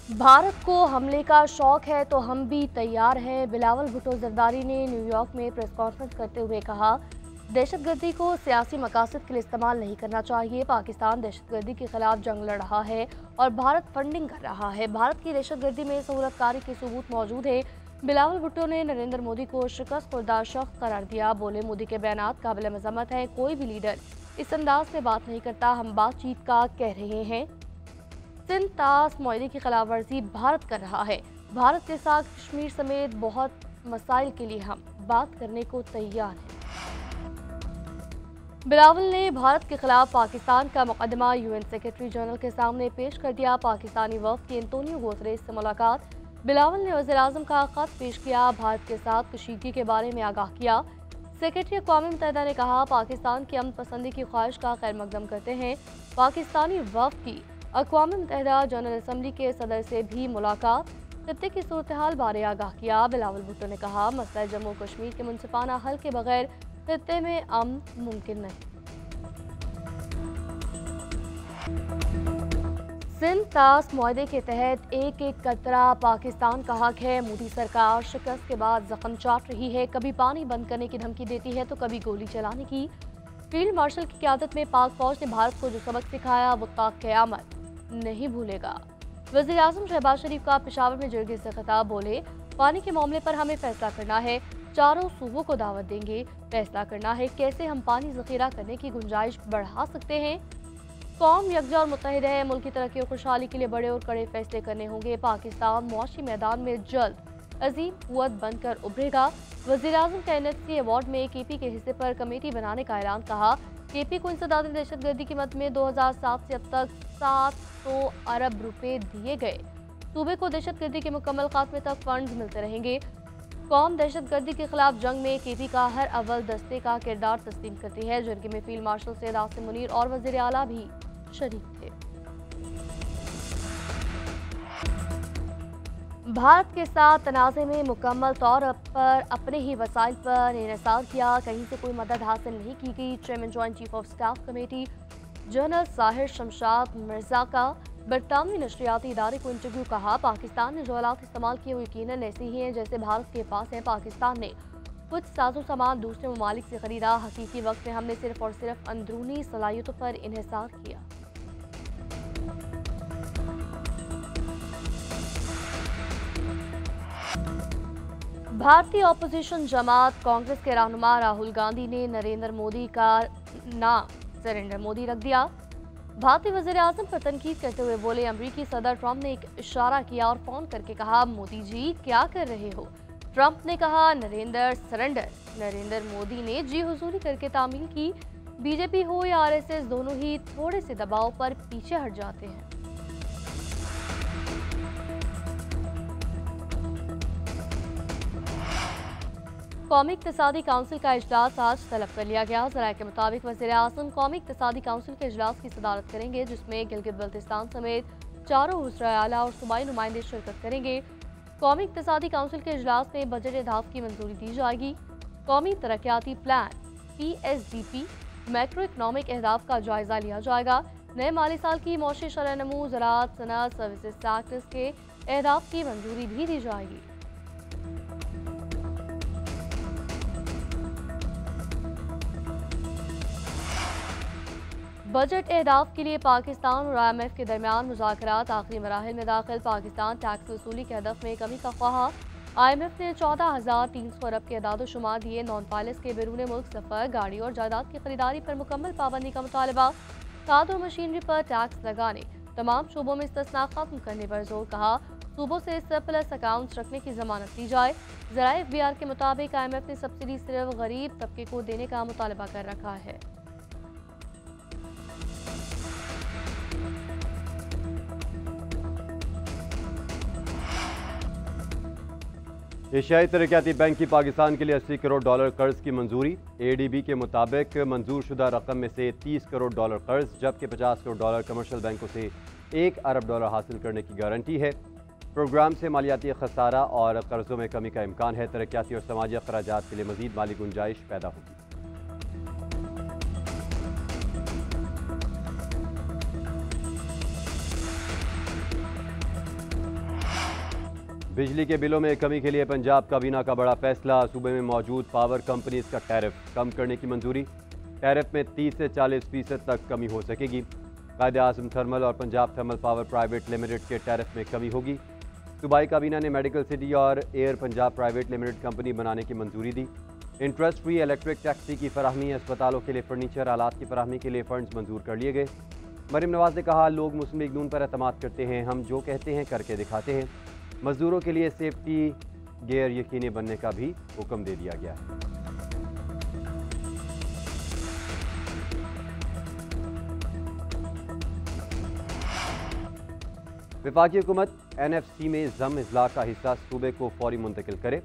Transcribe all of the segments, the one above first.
भारत को हमले का शौक है तो हम भी तैयार हैं। बिलावल भुट्टो जरदारी ने न्यूयॉर्क में प्रेस कॉन्फ्रेंस करते हुए कहा, दहशतगर्दी को सियासी मकासद के लिए इस्तेमाल नहीं करना चाहिए। पाकिस्तान दहशतगर्दी के खिलाफ जंग लड़ रहा है और भारत फंडिंग कर रहा है। भारत की दहशतगर्दी में सहूलतकारी के सबूत मौजूद है। बिलावल भुट्टो ने नरेंद्र मोदी को शिकस्त खुर्दा शख्स करार दिया। बोले, मोदी के बयानात काबिल मजम्मत है। कोई भी लीडर इस अंदाज से बात नहीं करता। हम बातचीत का कह रहे हैं। सिंध तास मुआहदे की खिलाफ वर्जी भारत कर रहा है। भारत के साथ कश्मीर समेत बहुत मसाइल के लिए हम बात करने को तैयार हैं। बिलावल ने भारत के खिलाफ पाकिस्तान का मुकदमा यूएन सेक्रेटरी जनरल के सामने पेश कर दिया। पाकिस्तानी वफ्द की एंटोनियो गुतरेस से मुलाकात। बिलावल ने वज़ीर-ए-आज़म का खत पेश किया। भारत के साथ कशीदगी के बारे में आगाह किया। सेक्रेटरी अक़वाम मुत्तहिदा ने कहा, पाकिस्तान की अमन पसंदी की ख्वाहिश का खैर मकदम करते हैं। पाकिस्तानी वफ्द की अक़वाम मुत्तहिदा जनरल असम्बली के सदर से भी मुलाकात। खत्ते की सूरत हाल बारे आगाह किया। बिलावल भुट्टो ने कहा, मसला जम्मू कश्मीर के मुनसिफाना हल के बगैर खत्ते में अमन मुमकिन नहीं। सिंध तास मुआहदे के तहत एक एक कतरा पाकिस्तान का हक है। मोदी सरकार शिकस्त के बाद जख्म चाट रही है। कभी पानी बंद करने की धमकी देती है तो कभी गोली चलाने की। फील्ड मार्शल की क़यादत में पाक फौज ने भारत को जो सबक सिखाया वो ता क़यामत नहीं भूलेगा। वज़ीर-ए-आज़म शहबाज शरीफ का पेशावर में जरगे से खिताब। बोले, पानी के मामले पर हमें फैसला करना है। चारों सूबों को दावत देंगे। फैसला करना है कैसे हम पानी ज़ख़ीरा करने की गुंजाइश बढ़ा सकते हैं। कौम यकजा और मुत्तहिद है। मुल्क की तरक्की और खुशहाली के लिए बड़े और कड़े फैसले करने होंगे। पाकिस्तान मुआशी मैदान में जल्द अजीम कुव्वत बनकर उभरेगा। वज़ीर-ए-आज़म का NHC अवार्ड में KP के हिस्से पर कमेटी बनाने का ऐलान। कहा, KP को इंसदादी दहशतगर्दी की मद में 2007 से अब तक 700 अरब रुपए दिए गए। सूबे को दहशतगर्दी के मुकम्मल खात्मे तक फंड मिलते रहेंगे। कौम दहशतगर्दी के खिलाफ जंग में KP का हर अव्वल दस्ते का किरदार तस्लीम करती है। जरगे में फील्ड मार्शल सैयद आसिम मुनीर और वज़ीर आला भी शरीक थे। भारत के साथ तनाज़े में मुकम्मल तौर पर अपने ही वसाइल पर इन्हिसार किया। कहीं से कोई मदद हासिल नहीं की गई। Chairman joint chief of staff committee general Sahir Shamshad Mirza का बरतानवी नशरियाती इदारे को इंटरव्यू। कहा, पाकिस्तान ने जो आलात इस्तेमाल किए वो यकीनन ऐसे ही हैं जैसे भारत के पास है। पाकिस्तान ने कुछ साजो सामान दूसरे ममालिक से खरीदा। हकीकी वक्त में हमने सिर्फ और सिर्फ अंदरूनी सलाहियतों पर इन्हिसार किया। भारतीय अपोजिशन जमात कांग्रेस के रहनुमा राहुल गांधी ने नरेंद्र मोदी का नाम सरेंडर मोदी रख दिया। भारतीय वज़ीर-ए-आज़म पर तनकीद करते हुए बोले, अमरीकी सदर ट्रंप ने एक इशारा किया और फोन करके कहा, मोदी जी क्या कर रहे हो। ट्रंप ने कहा, नरेंद्र सरेंडर। नरेंद्र मोदी ने जी हुजूरी करके तामील की। बीजेपी हो या RSS दोनों ही थोड़े से दबाव पर पीछे हट जाते हैं। कौमी इक़्तिसादी काउंसिल का इजलास आज तलब कर लिया गया। ज़राए के मुताबिक वज़ीर-ए-आज़म कौमी इक़्तिसादी काउंसिल के इजलास की सदारत करेंगे, जिसमें गिलगित बल्तिस्तान समेत चारों वज़राए आला और सूबाई नुमाइंदे शिरकत करेंगे। कौमी इक़्तिसादी काउंसिल के इजलास में बजट अहदाफ की मंजूरी दी जाएगी। कौमी तरक्याती प्लान PSDP मैक्रो इकनॉमिक अहदाफ का जायजा लिया जाएगा। नए माली साल की मौशी शरह-ए-नमू, ज़राअत, सनअत, सर्विसेज सेक्टर्स के अहदाफ की मंजूरी भी दी जाएगी। बजट अहदाफ के लिए पाकिस्तान और IMF के दरमियान मुज़ाकरात आखिरी मराहिल में दाखिल। पाकिस्तान टैक्स वसूली के हदफ में कमी का ख्वाहा। IMF ने 14,300 अरब के अदाद-ओ-शुमार दिए। नॉन पायलट्स के बैरून मुल्क सफ़र, गाड़ी और जायदाद की खरीदारी पर मुकम्मल पाबंदी का मुतालबा। खाद और मशीनरी पर टैक्स लगाने, तमाम शोबों में इस्तिस्ना खत्म करने पर जोर। कहा, सूबों से सरप्लस अकाउंट्स रखने की जमानत दी जाए। ज़राए FBR के मुताबिक IMF ने सब्सिडी सिर्फ गरीब तबके को देने का मुतालबा कर रखा है। एशियाई तरक्याती बैंक की पाकिस्तान के लिए 80 करोड़ डॉलर कर्ज की मंजूरी। ADB के मुताबिक मंजूर शुदा रकम में से 30 करोड़ डॉलर कर्ज, जबकि 50 करोड़ डॉलर कमर्शियल बैंकों से 1 अरब डॉलर हासिल करने की गारंटी है। प्रोग्राम से मालियाती खसारा और कर्जों में कमी का इम्कान है। तरक्याती और समाजी अखराजात के लिए मजीद माली गुंजाइश पैदा होगी। बिजली के बिलों में कमी के लिए पंजाब काबीना का बड़ा फैसला। सूबे में मौजूद पावर कंपनीज का टैरिफ कम करने की मंजूरी। टैरिफ में 30 से 40% तक कमी हो सकेगी। कायदे-ए-आज़म थर्मल और Punjab thermal power private limited के टैरिफ में कमी होगी। सूबाई काबीना ने मेडिकल सिटी और air Punjab private limited company बनाने की मंजूरी दी। इंटरेस्ट फ्री इलेक्ट्रिक टैक्सी की फराहमी, अस्पतालों के लिए फर्नीचर आलात की फराहमी के लिए फंड्स मंजूर कर लिए गए। मरीम नवाज ने कहा, लोग मुस्लिम लीग नून पर एतमाद करते हैं, हम जो कहते हैं करके दिखाते हैं। मजदूरों के लिए सेफ्टी गियर यकीनी बनने का भी हुक्म दे दिया गया है। वफाकी हुकूमत NFC में जम इजलाक का हिस्सा सूबे को फौरी मुंतकिल करे।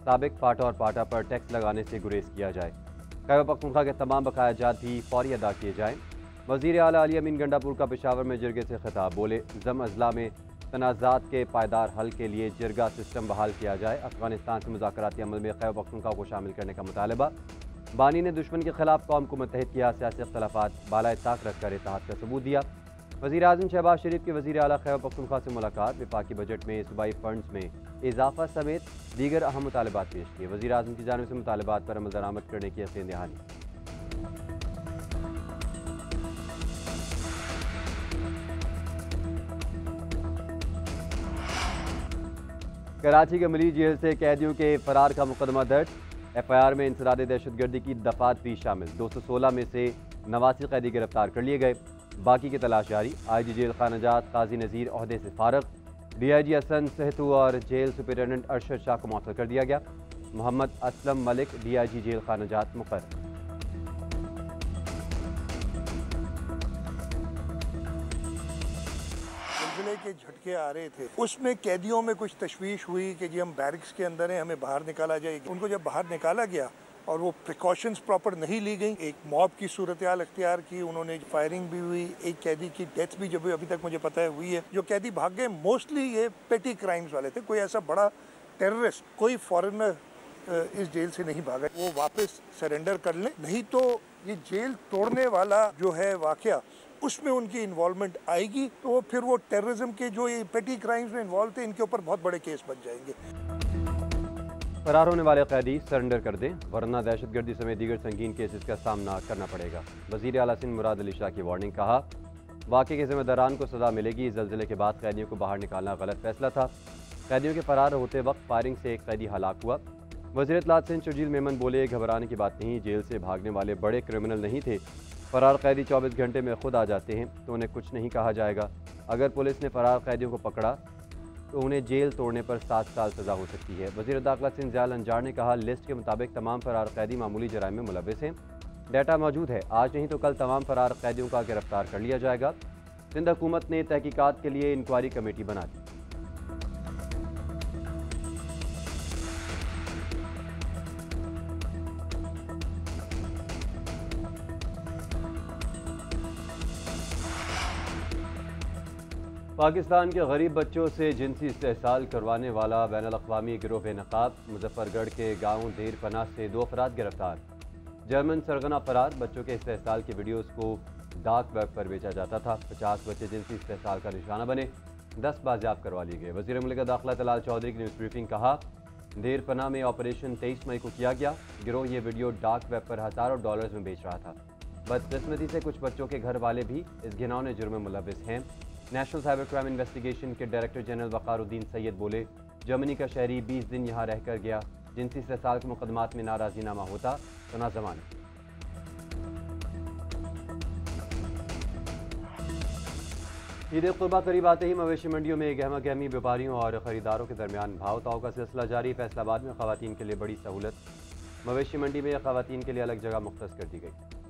साबिक पाटा और पाटा पर टैक्स लगाने से गुरेज किया जाए। खैबर पख्तूनख्वा के तमाम बकाया जात भी फौरी अदा किए जाएँ। वज़ीर आला अली अमीन गंडापुर का पेशावर में जिरगे से खिताब, बोले जम अजला में तनाज़ात के पायदार हल के लिए जिरगा सिस्टम बहाल किया जाए। अफगानिस्तान से मुज़ाकराती अमल में खैबर पख्तूनख्वा को शामिल करने का मुतालबा। बानी ने दुश्मन के खिलाफ कौम को मुत्तहिद किया, सियासी इख्तलाफात बालाए ताक रखकर इत्तेहाद का सबूत दिया। वज़ीर आज़म शहबाज शरीफ के वज़ीर आला खैबर पख्तूनख्वा से मुलाकात। वफाकी बजट में सूबाई फंड्स में इजाफा समेत दीगर अहम मुतालबात पेश किए। वज़ीर आज़म की जानिब से मुतालबात पर अमल दरामद करने की यकीन दहानी। कराची के मली जेल से कैदियों के फरार का मुकदमा दर्ज। FIR में इंसदाद दहशतगर्दी की दफात भी शामिल। 216 में से 89 कैदी गिरफ्तार कर लिए गए, बाकी की तलाश जारी। IG जेल खानाजात काजी नज़ीर ओहदे से फारग। DIG हसन सहतू और जेल सुपरिटेंडेंट अरशद शाह को मुअत्तल कर दिया गया। मोहम्मद असलम मलिक DIG जेल खानाजात मुकर्रर। के झटके आ रहे थे, उसमें कैदियों में कुछ तशवीश हुई कि जी हम बैरिक्स के अंदर हैं, हमें बाहर निकाला जाएगा। उनको जब बाहर निकाला गया और वो प्रिकॉशंस प्रॉपर नहीं ली गई, एक मॉब की सूरत हाल अख्तियार की, उन्होंने फायरिंग भी हुई, एक कैदी की डेथ भी जब अभी तक मुझे पता है हुई है। जो कैदी भाग गए मोस्टली ये पेटी क्राइम्स वाले थे, कोई ऐसा बड़ा टेररिस्ट, कोई फॉरेनर इस जेल से नहीं भागा। वो वापस सरेंडर कर लें, नहीं तो ये जेल तोड़ने वाला जो है वाकया उसमें उनकी इन्वॉल्वमेंट आएगी, तो फिर वो टेररिज्म के जो ये पेटी क्राइम्स में इन्वॉल्व थे, इनके ऊपर बहुत बड़े केस बन जाएंगे। फरार होने वाले कैदी सरेंडर कर दें, वरना दहशतगर्दी समेत दीगर संगीन केसेस का सामना करना पड़ेगा। वज़ीर आला सिंध मुराद अली शाह की वार्निंग। कहा, वाक़े के ज़िम्मेदारान को सज़ा मिलेगी। ज़लज़ले के बाद कैदियों को बाहर निकालना गलत फैसला था। कैदियों के फरार होते वक्त फायरिंग से एक कैदी हलाक हुआ। वज़ीर इत्तलात सिंध शर्जील मेमन बोले, घबराने की बात नहीं, जेल से भागने वाले बड़े क्रिमिनल नहीं थे। फरार कैदी 24 घंटे में खुद आ जाते हैं तो उन्हें कुछ नहीं कहा जाएगा। अगर पुलिस ने फरार कैदियों को पकड़ा तो उन्हें जेल तोड़ने पर 7 साल सज़ा हो सकती है। वज़ीर दाखिला सिंध ज़ियाल अंजार ने कहा, लिस्ट के मुताबिक तमाम फरार कैदी मामूली जराइम में मुलविस हैं। डाटा मौजूद है, आज नहीं तो कल तमाम फरार कैदियों का गिरफ्तार कर लिया जाएगा। सिंध हुकूमत ने तहकीकात के लिए इंक्वायरी कमेटी बना दी। पाकिस्तान के गरीब बच्चों से जिनसी इस्तेहसाल करवाने वाला बैनुल-अक़वामी गिरोह बेनकाब। मुजफ्फरगढ़ के गांव देर पनाह से 2 अफराद गिरफ्तार। जर्मन सरगना फरार। बच्चों के इस्तेहसाल की वीडियोज़ को डार्क वेब पर बेचा जाता था। 50 बच्चे जिनसी इस्तेहसाल का निशाना बने, 10 बाजियाब करवा लिए गए। वज़ीर मुल्क दाखिला तलाल चौधरी की न्यूज़ ब्रीफिंग। कहा, देर पनाह में ऑपरेशन 23 मई को किया गया। गिरोह ये वीडियो डार्क वेब पर हज़ारों डॉलर्स में बेच रहा था। बदकिस्मती से कुछ बच्चों के घर वाले भी इस घिनौने जुर्म में मुलविस हैं। नेशनल साइबर क्राइम इन्वेस्टिगेशन के डायरेक्टर जनरल वक़ारुद्दीन सैयद बोले, जर्मनी का शहरी 20 दिन यहाँ रहकर गया। जिनसी इस्तेहसाल के मुकदमात में नाराज़ीनामा होता तो ना जमानत। ईद कुर्बा करीब आते ही मवेशी मंडियों में गहमा गहमी व्यापारियों और ख़रीदारों के दरमियान भाव ताव का सिलसिला जारी। फैसलाबाद में ख़वातीन के लिए बड़ी सहूलत। मवेशी मंडी में ख़वातीन के लिए अलग जगह मुख्तस कर दी गई।